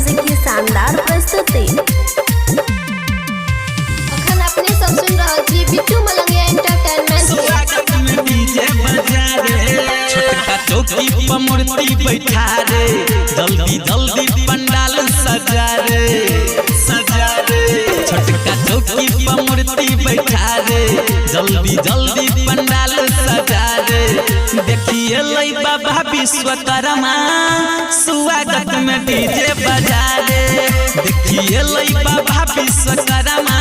Music की शानदार प्रस्तुति। अखन अपने सब सुन रहल छी बिट्टू मलंगिया एंटरटेनमेंट छोटका चौकी पर मूर्ति बैठा रे, जल्दी जल्दी पंडाल सजा रे, सजा रे। छोटका चौकी पर मूर्ति बैठा रे, जल्दी जल्दी पंडाल सजा रे। देखिए लई बाबा विश्वकर्मा स्वागत में डीजे बजा रे। देखिए लई बाबा विश्वकर्मा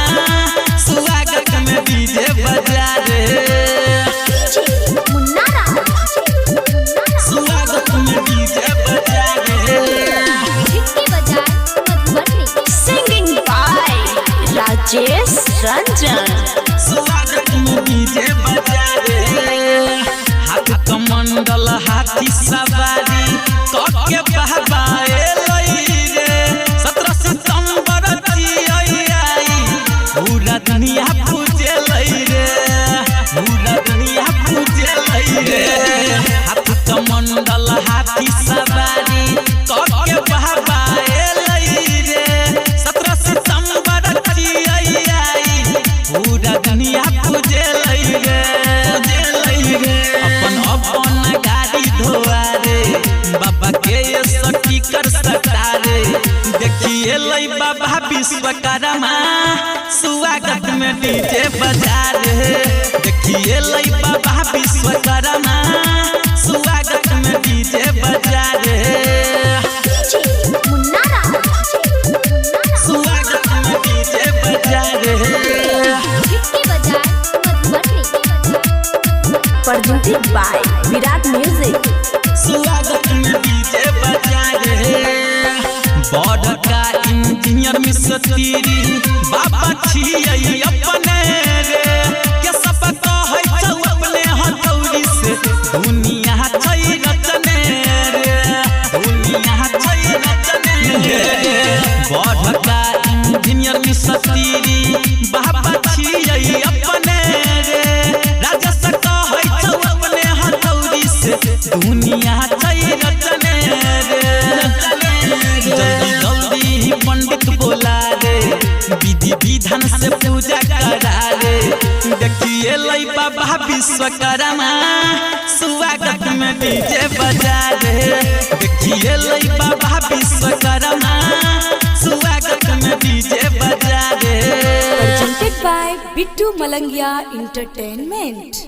स्वागत में डीजे बजा रे। स्वागत में डीजे बजा रे। Singing by Rajesh Ranjan. स्वागत में डीजे बजा रे। हाथ कमंडल हाथी सवारी कके बहबाए लई रे। 17 सितंबर आई पूरा दुनिया पूजे लई रे, पूरा दुनिया पूजे लई रे। हाथ कमंडल हाथी सवारी कके बहबाए लई रे। 17 सितंबर आई पूरा दुनिया पूजे लई रे, पूजे लई रे। अपन अपन गाड़ी धोआ रे, बाबा के स्टिकर सटा रे। देखिए लई बाबा विश्वकर्मा स्वागत में डीजे बजा रे। देखिए लई बाबा विश्वकर्मा स्वागत में डीजे बजा रे। स्वागत में डीजे बजा रे। Presented by Virat music. स्वागत में डीजे बजा रे। बड़का इंजीनियर मिस्त्री बाबा छियै अपने रे। के सब कहै छौ अपने हथौड़ी से दुनिया छै रचने रे, दुनिया छै रचने रे। बड़का इंजीनियर मिस्त्री बाबा छियै अपने रे। राजेश कहै छौ अपने हथौड़ी से दुनिया छै रचने रे, जल्दी जल्दी पंडित बोला रे, विधि विधान से पूजा करा रे। देखिए लई बाबा विश्वकर्मा स्वागत में डीजे बजा रे। देखिए लई बाबा विश्वकर्मा स्वागत में डीजे बजा रे। Presented by Bittu Malangiya entertainment.